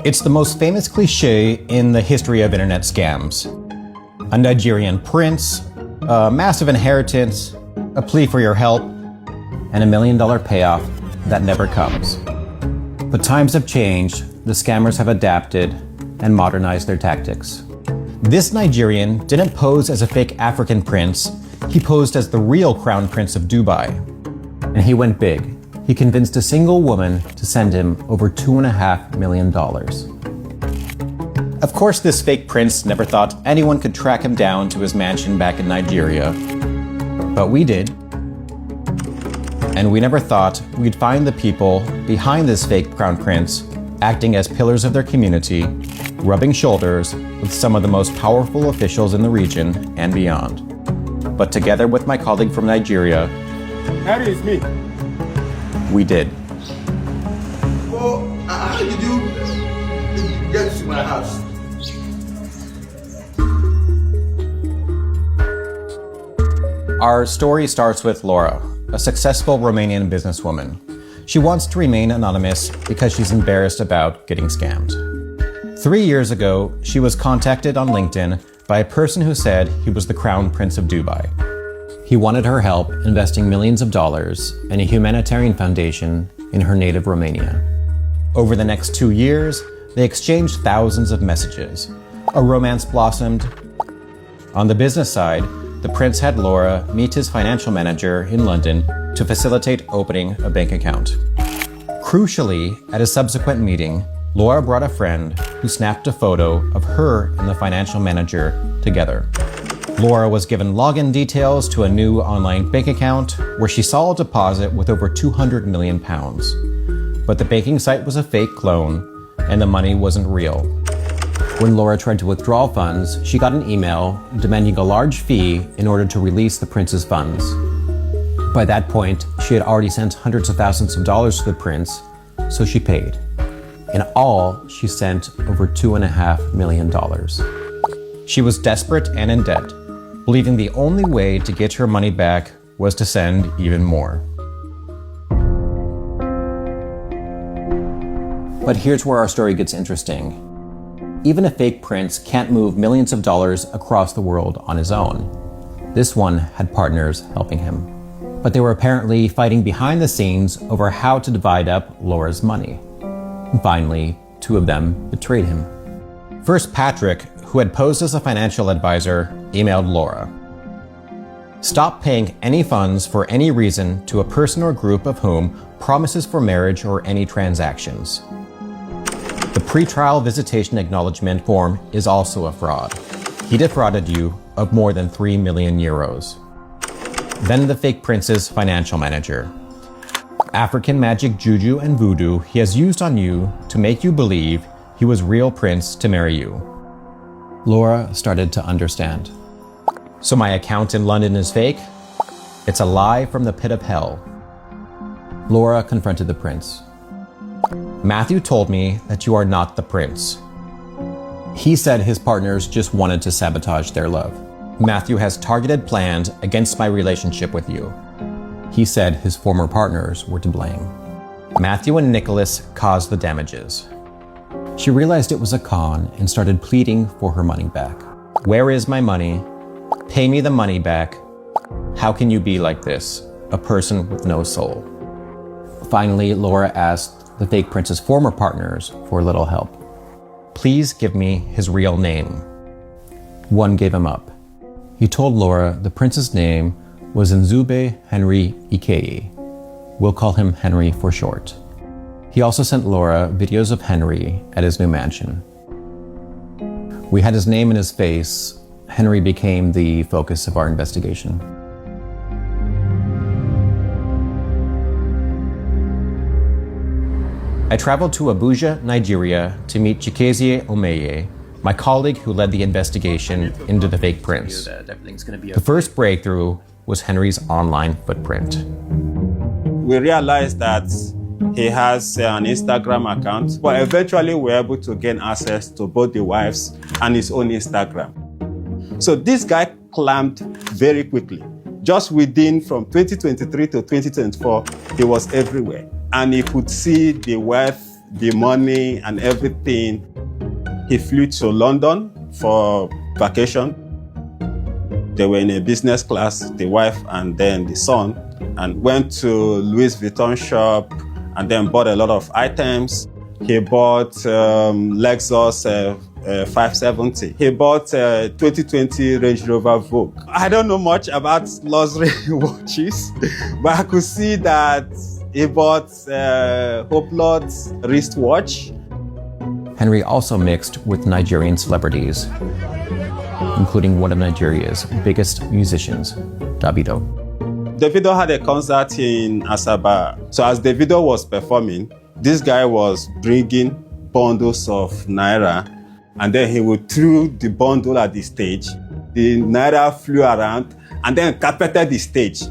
It's the most famous cliche in the history of internet scams. A Nigerian prince, a massive inheritance, a plea for your help, and $1 million payoff that never comes. But times have changed, the scammers have adapted and modernized their tactics. This Nigerian didn't pose as a fake African prince, he posed as the real crown prince of Dubai. And he went big. He convinced a single woman to send him over $2.5 million. Of course, this fake prince never thought anyone could track him down to his mansion back in Nigeria. But we did. And we never thought we'd find the people behind this fake crown prince acting as pillars of their community, rubbing shoulders with some of the most powerful officials in the region and beyond. But together with my colleague from Nigeria, Harry is me. We did. Well, how did you get to my house? Our story starts with Laura, a successful Romanian businesswoman. She wants to remain anonymous because she's embarrassed about getting scammed. 3 years ago, she was contacted on LinkedIn by a person who said he was the Crown Prince of Dubai. He wanted her help investing millions of dollars in a humanitarian foundation in her native Romania. Over the next 2 years, they exchanged thousands of messages. A romance blossomed. On the business side, the prince had Laura meet his financial manager in London to facilitate opening a bank account. Crucially, at a subsequent meeting, Laura brought a friend who snapped a photo of her and the financial manager together. Laura was given login details to a new online bank account where she saw a deposit with over £200 million. But the banking site was a fake clone and the money wasn't real. When Laura tried to withdraw funds, she got an email demanding a large fee in order to release the prince's funds. By that point, she had already sent hundreds of thousands of dollars to the prince, so she paid. In all, she sent over $2.5 million. She was desperate and in debt, believing the only way to get her money back was to send even more. But here's where our story gets interesting. Even a fake prince can't move millions of dollars across the world on his own. This one had partners helping him. But they were apparently fighting behind the scenes over how to divide up Laura's money. And finally, 2 of them betrayed him. First, Patrick, who had posed as a financial advisor, emailed Laura. Stop paying any funds for any reason to a person or group of whom promises for marriage or any transactions. The pre-trial visitation acknowledgement form is also a fraud. He defrauded you of more than 3 million euros. Then the fake prince's financial manager. African magic, juju, and voodoo he has used on you to make you believe he was real prince to marry you. Laura started to understand. So my account in London is fake? It's a lie from the pit of hell. Laura confronted the prince. Matthew told me that you are not the prince. He said his partners just wanted to sabotage their love. Matthew has targeted plans against my relationship with you. He said his former partners were to blame. Matthew and Nicholas caused the damages. She realized it was a con and started pleading for her money back. Where is my money? Pay me the money back. How can you be like this? A person with no soul. Finally, Laura asked the fake prince's former partners for a little help. Please give me his real name. One gave him up. He told Laura the prince's name was Nzube Henry Ikei. We'll call him Henry for short. He also sent Laura videos of Henry at his new mansion. We had his name and his face. Henry became the focus of our investigation. I traveled to Abuja, Nigeria to meet Chikezie Omeye, my colleague who led the investigation into the fake prince. The first breakthrough was Henry's online footprint. We realized that he has an Instagram account, but eventually we were able to gain access to both the wife's and his own Instagram. So this guy climbed very quickly. Just within from 2023 to 2024, he was everywhere. And he could see the wealth, the money, and everything. He flew to London for vacation. They were in a business class, the wife and then the son, and went to Louis Vuitton shop and then bought a lot of items. He bought Lexus 570. He bought 2020 Range Rover Vogue. I don't know much about luxury watches, but I could see that he bought Hoplot's wristwatch. Henry also mixed with Nigerian celebrities, including one of Nigeria's biggest musicians, Davido. Davido had a concert in Asaba. So as Davido was performing, this guy was bringing bundles of naira, and then he would throw the bundle at the stage. The naira flew around and then carpeted the stage.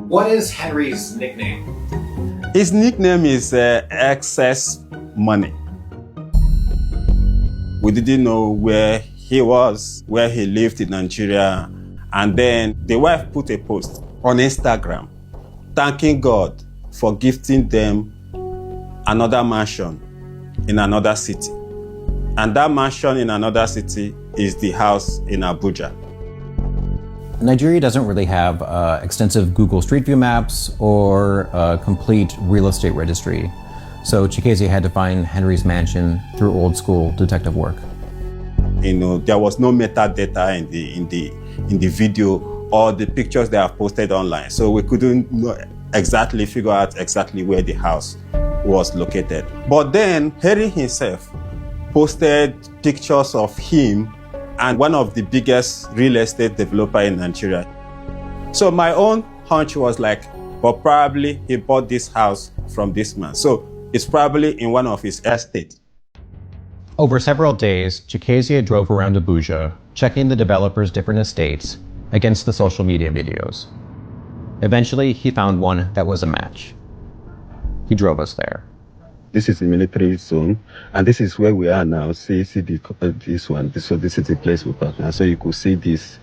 What is Henry's nickname? His nickname is Excess Money. We didn't know where he was, where he lived in Nigeria. And then the wife put a post on Instagram thanking God for gifting them another mansion in another city. And that mansion in another city is the house in Abuja. Nigeria doesn't really have extensive Google Street View maps or a complete real estate registry. So Chikezie had to find Henry's mansion through old school detective work. You know, there was no metadata in the video or the pictures they have posted online. So we couldn't exactly figure out exactly where the house was located. But then Henry himself posted pictures of him and one of the biggest real estate developer in Nigeria. So my own hunch was like, but probably he bought this house from this man. So it's probably in one of his estates. Over several days, Chikezie drove around Abuja, checking the developer's different estates against the social media videos. Eventually, he found one that was a match. He drove us there. This is the military zone, and this is where we are now. See this one. So this is the place we park now. So you could see this,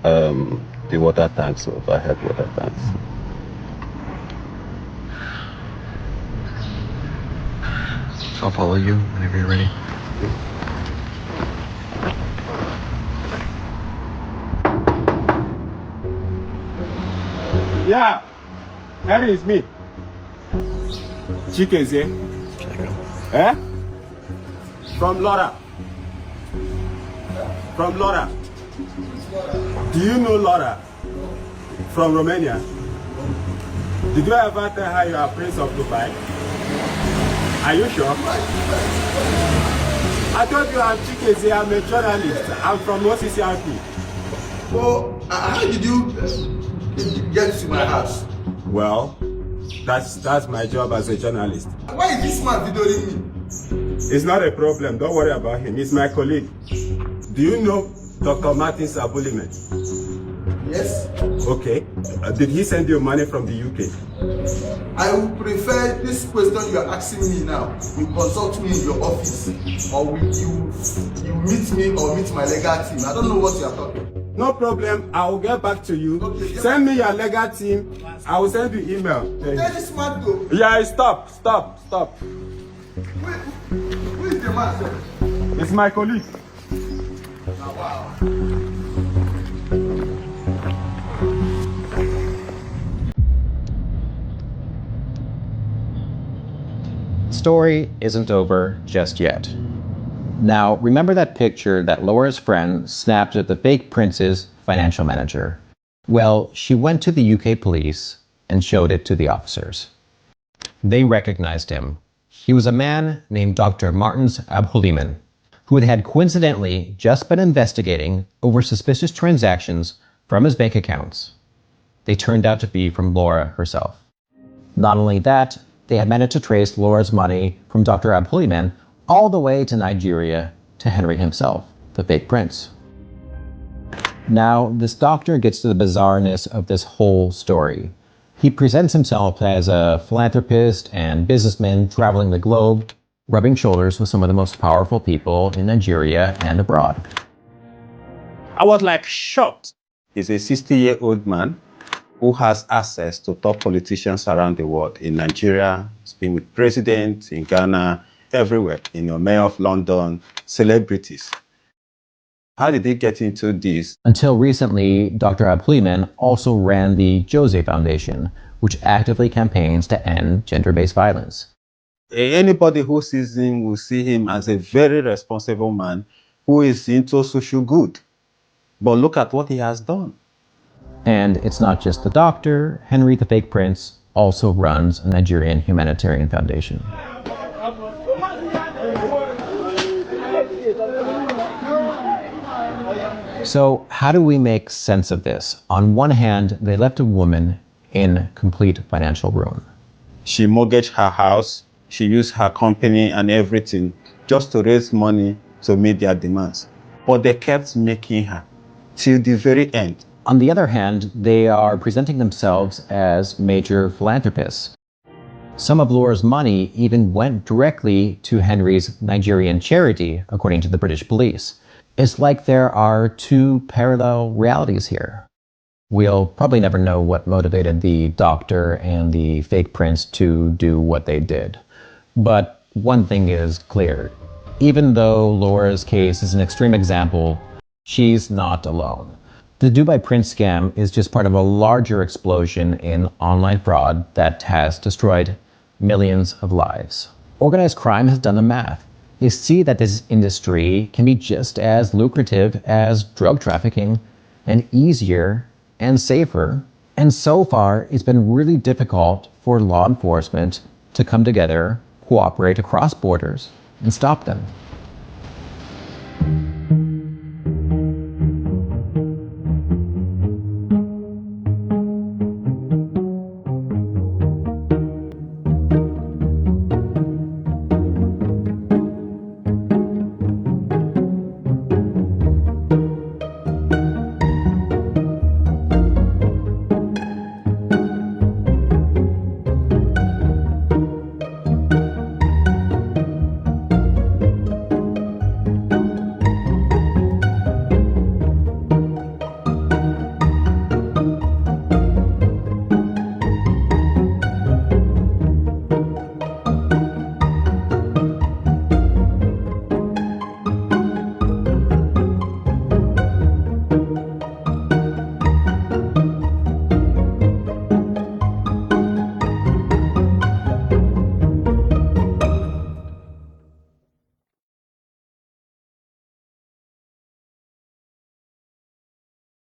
the water tanks, overhead water tanks. I'll follow you whenever you're ready. Yeah, that is me. Chikezie. Eh? From Laura. From Laura. Do you know Laura? From Romania. Did you ever tell her you are Prince of Dubai? Are you sure? I told you I'm Chikezie, I'm a journalist. I'm from OCCRP. Oh, how did you get to my house? Well, that's my job as a journalist. Why is this man videoing me? It's not a problem. Don't worry about him. He's my colleague. Do you know Dr. Martin Sabulimen? Yes. Okay. Did he send you money from the UK? I would prefer this question you are asking me now. You consult me in your office, or will you meet me or meet my legal team. I don't know what you are talking. No problem. I will get back to you. Okay, send me your legal team. I will send you email. Tell this man to. Yeah, stop. Who is the man, sir? It's my colleague. Oh, wow. Story isn't over just yet. Now, remember that picture that Laura's friend snapped of the fake prince's financial manager? Well, she went to the UK police and showed it to the officers. They recognized him. He was a man named Dr. Martins Abhuliman, who had coincidentally just been investigating over suspicious transactions from his bank accounts. They turned out to be from Laura herself. Not only that, they had managed to trace Laura's money from Dr. Abhuliman all the way to Nigeria to Henry himself, the fake prince. Now, this doctor gets to the bizarreness of this whole story. He presents himself as a philanthropist and businessman traveling the globe, rubbing shoulders with some of the most powerful people in Nigeria and abroad. I was like shocked. He's a 60-year-old man who has access to top politicians around the world. In Nigeria, he's been with presidents, in Ghana, everywhere. Mayor of London, celebrities. How did he get into this? Until recently, Dr. Abdulrahman also ran the Jose Foundation, which actively campaigns to end gender-based violence. Anybody who sees him will see him as a very responsible man who is into social good. But look at what he has done. And it's not just the doctor. Henry the Fake Prince also runs a Nigerian humanitarian foundation. So how do we make sense of this? On one hand, they left a woman in complete financial ruin. She mortgaged her house, she used her company and everything just to raise money to meet their demands. But they kept making her till the very end. On the other hand, they are presenting themselves as major philanthropists. Some of Laura's money even went directly to Henry's Nigerian charity, according to the British police. It's like there are two parallel realities here. We'll probably never know what motivated the doctor and the fake prince to do what they did. But one thing is clear. Even though Laura's case is an extreme example, she's not alone. The Dubai Prince scam is just part of a larger explosion in online fraud that has destroyed millions of lives. Organized crime has done the math. They see that this industry can be just as lucrative as drug trafficking, and easier and safer. And so far, it's been really difficult for law enforcement to come together, cooperate across borders, and stop them.